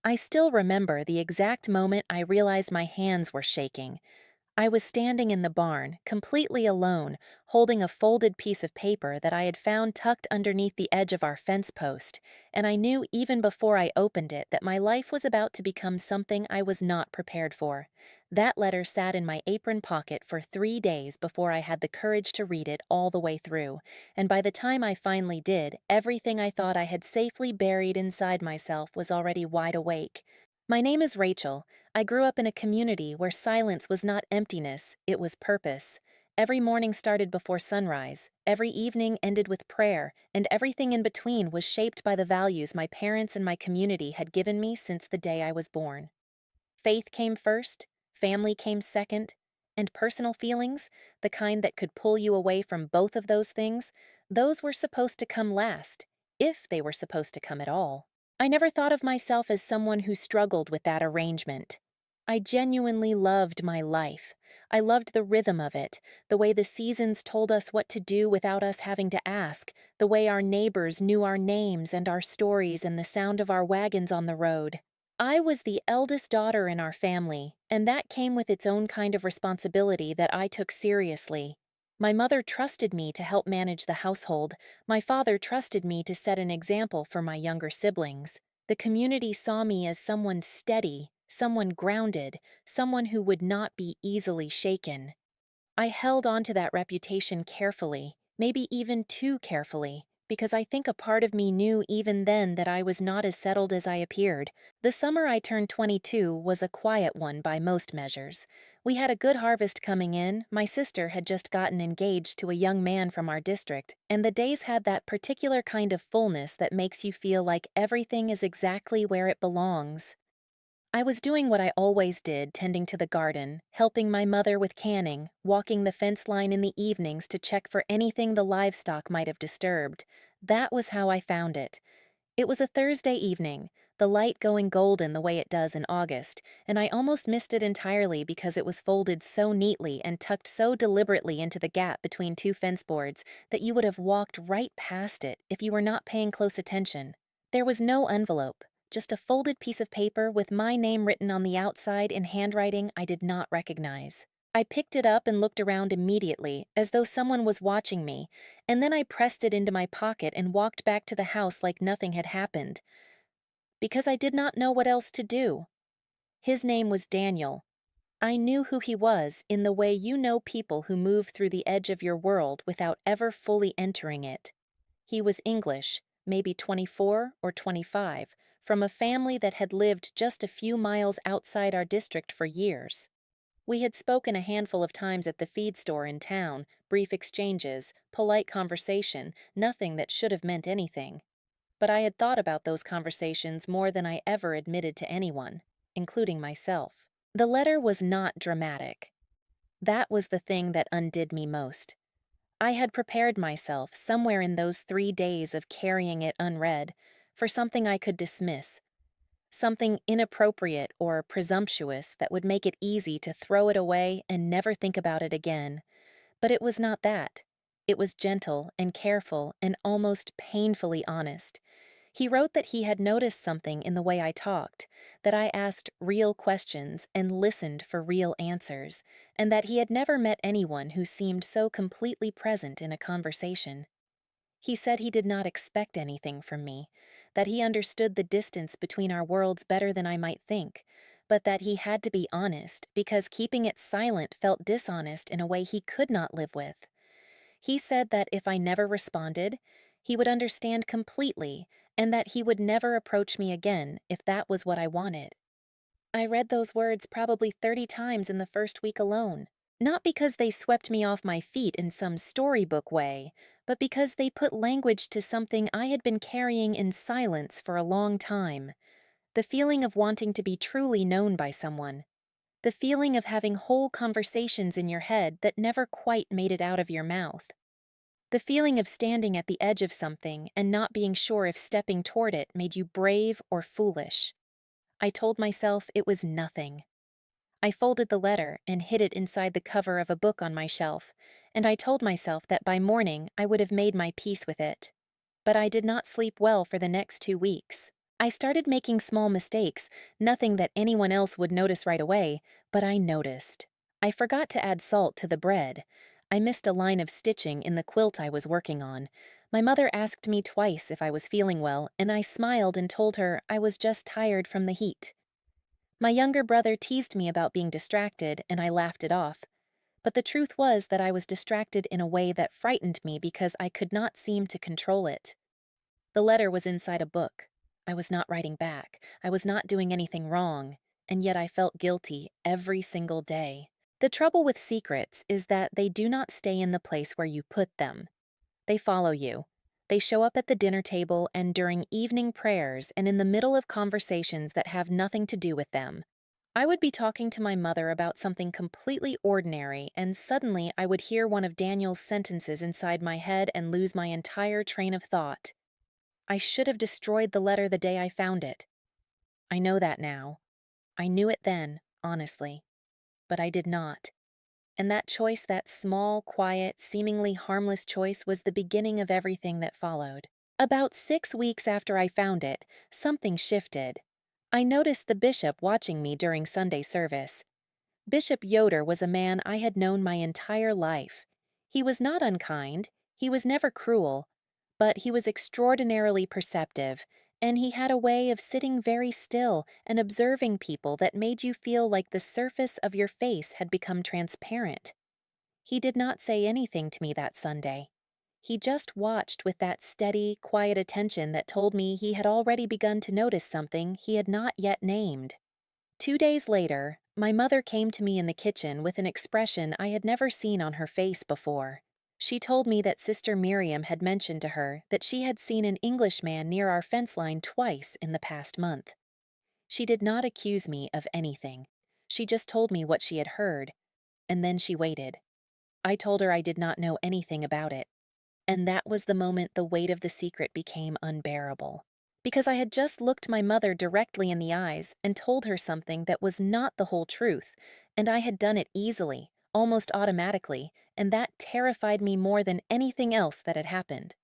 I still remember the exact moment I realized my hands were shaking. I was standing in the barn, completely alone, holding a folded piece of paper that I had found tucked underneath the edge of our fence post, and I knew even before I opened it that my life was about to become something I was not prepared for. That letter sat in my apron pocket for 3 days before I had the courage to read it all the way through, and by the time I finally did, everything I thought I had safely buried inside myself was already wide awake. My name is Rachel. I grew up in a community where silence was not emptiness, it was purpose. Every morning started before sunrise, every evening ended with prayer, and everything in between was shaped by the values my parents and my community had given me since the day I was born. Faith came first, family came second, and personal feelings, the kind that could pull you away from both of those things, those were supposed to come last, if they were supposed to come at all. I never thought of myself as someone who struggled with that arrangement. I genuinely loved my life. I loved the rhythm of it, the way the seasons told us what to do without us having to ask, the way our neighbors knew our names and our stories and the sound of our wagons on the road. I was the eldest daughter in our family, and that came with its own kind of responsibility that I took seriously. My mother trusted me to help manage the household. My father trusted me to set an example for my younger siblings. The community saw me as someone steady, someone grounded, someone who would not be easily shaken. I held on to that reputation carefully, maybe even too carefully, because I think a part of me knew even then that I was not as settled as I appeared. The summer I turned 22 was a quiet one by most measures. We had a good harvest coming in, my sister had just gotten engaged to a young man from our district, and the days had that particular kind of fullness that makes you feel like everything is exactly where it belongs. I was doing what I always did, tending to the garden, helping my mother with canning, walking the fence line in the evenings to check for anything the livestock might have disturbed. That was how I found it. It was a Thursday evening, the light going golden the way it does in August, and I almost missed it entirely because it was folded so neatly and tucked so deliberately into the gap between two fence boards that you would have walked right past it if you were not paying close attention. There was no envelope, just a folded piece of paper with my name written on the outside in handwriting I did not recognize. I picked it up and looked around immediately, as though someone was watching me, and then I pressed it into my pocket and walked back to the house like nothing had happened, because I did not know what else to do. His name was Daniel. I knew who he was in the way you know people who move through the edge of your world without ever fully entering it. He was English, maybe 24 or 25, from a family that had lived just a few miles outside our district for years. We had spoken a handful of times at the feed store in town, brief exchanges, polite conversation, nothing that should have meant anything. But I had thought about those conversations more than I ever admitted to anyone, including myself. The letter was not dramatic. That was the thing that undid me most. I had prepared myself, somewhere in those 3 days of carrying it unread, for something I could dismiss, something inappropriate or presumptuous that would make it easy to throw it away and never think about it again. But it was not that. It was gentle and careful and almost painfully honest. He wrote that he had noticed something in the way I talked, that I asked real questions and listened for real answers, and that he had never met anyone who seemed so completely present in a conversation. He said he did not expect anything from me, that he understood the distance between our worlds better than I might think, but that he had to be honest because keeping it silent felt dishonest in a way he could not live with. He said that if I never responded, he would understand completely and that he would never approach me again if that was what I wanted. I read those words probably 30 times in the first week alone. Not because they swept me off my feet in some storybook way, but because they put language to something I had been carrying in silence for a long time. The feeling of wanting to be truly known by someone. The feeling of having whole conversations in your head that never quite made it out of your mouth. The feeling of standing at the edge of something and not being sure if stepping toward it made you brave or foolish. I told myself it was nothing. I folded the letter and hid it inside the cover of a book on my shelf, and I told myself that by morning I would have made my peace with it. But I did not sleep well for the next 2 weeks. I started making small mistakes, nothing that anyone else would notice right away, but I noticed. I forgot to add salt to the bread. I missed a line of stitching in the quilt I was working on. My mother asked me twice if I was feeling well, and I smiled and told her I was just tired from the heat. My younger brother teased me about being distracted, and I laughed it off. But the truth was that I was distracted in a way that frightened me because I could not seem to control it. The letter was inside a book. I was not writing back. I was not doing anything wrong, and yet I felt guilty every single day. The trouble with secrets is that they do not stay in the place where you put them. They follow you. They show up at the dinner table and during evening prayers and in the middle of conversations that have nothing to do with them. I would be talking to my mother about something completely ordinary, and suddenly I would hear one of Daniel's sentences inside my head and lose my entire train of thought. I should have destroyed the letter the day I found it. I know that now. I knew it then, honestly. But I did not. And that choice, that small, quiet, seemingly harmless choice, was the beginning of everything that followed. About 6 weeks after I found it, something shifted. I noticed the bishop watching me during Sunday service. Bishop Yoder was a man I had known my entire life. He was not unkind, he was never cruel, but he was extraordinarily perceptive, and he had a way of sitting very still and observing people that made you feel like the surface of your face had become transparent. He did not say anything to me that Sunday. He just watched with that steady, quiet attention that told me he had already begun to notice something he had not yet named. 2 days later, my mother came to me in the kitchen with an expression I had never seen on her face before. She told me that Sister Miriam had mentioned to her that she had seen an Englishman near our fence line twice in the past month. She did not accuse me of anything. She just told me what she had heard, and then she waited. I told her I did not know anything about it. And that was the moment the weight of the secret became unbearable. Because I had just looked my mother directly in the eyes and told her something that was not the whole truth, and I had done it easily, almost automatically, and that terrified me more than anything else that had happened.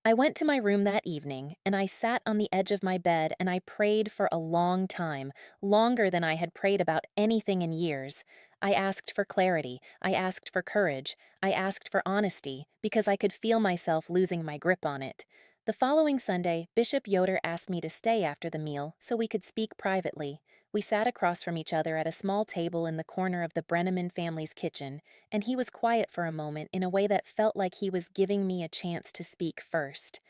I went to my room that evening, and I sat on the edge of my bed and I prayed for a long time, longer than I had prayed about anything in years. I asked for clarity, I asked for courage, I asked for honesty, because I could feel myself losing my grip on it. The following Sunday, Bishop Yoder asked me to stay after the meal so we could speak privately. We sat across from each other at a small table in the corner of the Brenneman family's kitchen, and he was quiet for a moment in a way that felt like he was giving me a chance to speak first.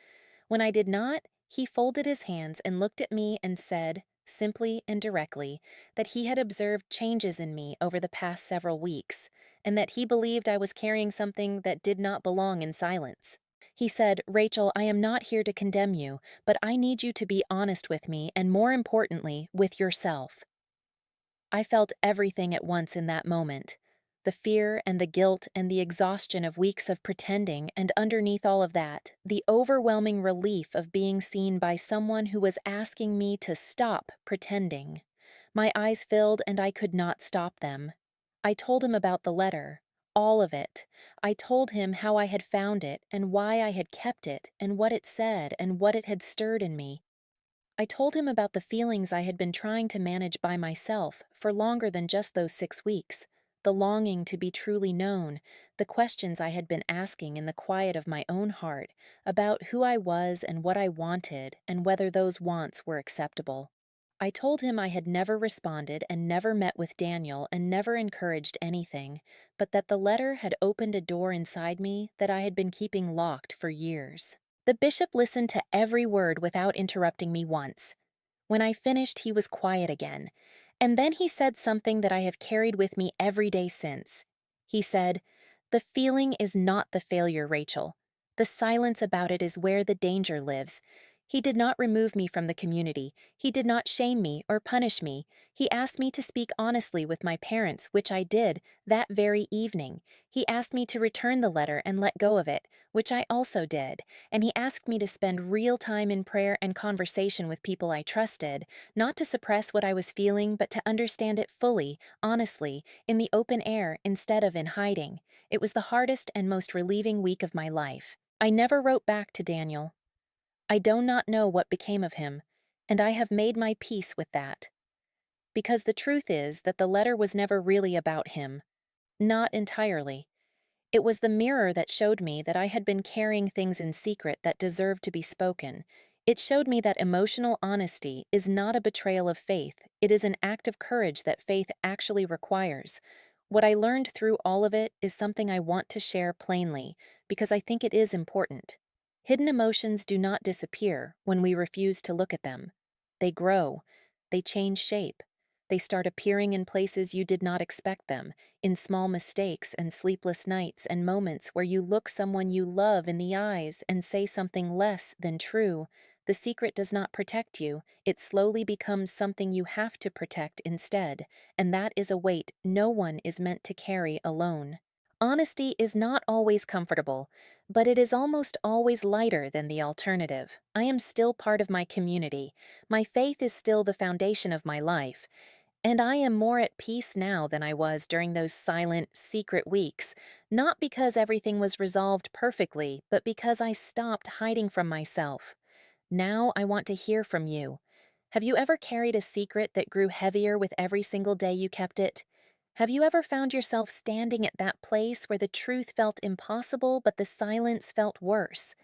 When I did not, he folded his hands and looked at me and said, simply and directly, that he had observed changes in me over the past several weeks, and that he believed I was carrying something that did not belong in silence. He said, "Rachel, I am not here to condemn you, but I need you to be honest with me and, more importantly, with yourself." I felt everything at once in that moment. The fear and the guilt and the exhaustion of weeks of pretending, and underneath all of that, the overwhelming relief of being seen by someone who was asking me to stop pretending. My eyes filled and I could not stop them. I told him about the letter, all of it. I told him how I had found it and why I had kept it and what it said and what it had stirred in me. I told him about the feelings I had been trying to manage by myself for longer than just those 6 weeks, the longing to be truly known, the questions I had been asking in the quiet of my own heart about who I was and what I wanted and whether those wants were acceptable. I told him I had never responded and never met with Daniel and never encouraged anything, but that the letter had opened a door inside me that I had been keeping locked for years. The bishop listened to every word without interrupting me once. When I finished, he was quiet again, and then he said something that I have carried with me every day since. He said, "The feeling is not the failure, Rachel. The silence about it is where the danger lives." He did not remove me from the community. He did not shame me or punish me. He asked me to speak honestly with my parents, which I did, that very evening. He asked me to return the letter and let go of it, which I also did, and he asked me to spend real time in prayer and conversation with people I trusted, not to suppress what I was feeling, but to understand it fully, honestly, in the open air instead of in hiding. It was the hardest and most relieving week of my life. I never wrote back to Daniel. I do not know what became of him. and I have made my peace with that. Because the truth is that the letter was never really about him. Not entirely. It was the mirror that showed me that I had been carrying things in secret that deserved to be spoken. It showed me that emotional honesty is not a betrayal of faith, it is an act of courage that faith actually requires. What I learned through all of it is something I want to share plainly, because I think it is important. Hidden emotions do not disappear when we refuse to look at them. They grow, they change shape, they start appearing in places you did not expect them, in small mistakes and sleepless nights and moments where you look someone you love in the eyes and say something less than true. The secret does not protect you, it slowly becomes something you have to protect instead, and that is a weight no one is meant to carry alone. Honesty is not always comfortable, but it is almost always lighter than the alternative. I am still part of my community. My faith is still the foundation of my life. And I am more at peace now than I was during those silent, secret weeks, not because everything was resolved perfectly, but because I stopped hiding from myself. Now I want to hear from you. Have you ever carried a secret that grew heavier with every single day you kept it? Have you ever found yourself standing at that place where the truth felt impossible, but the silence felt worse?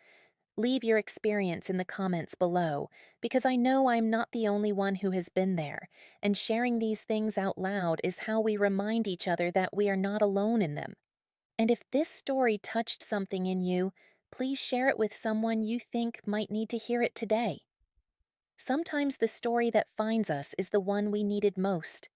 Leave your experience in the comments below, because I know I'm not the only one who has been there, and sharing these things out loud is how we remind each other that we are not alone in them. And if this story touched something in you, please share it with someone you think might need to hear it today. Sometimes the story that finds us is the one we needed most.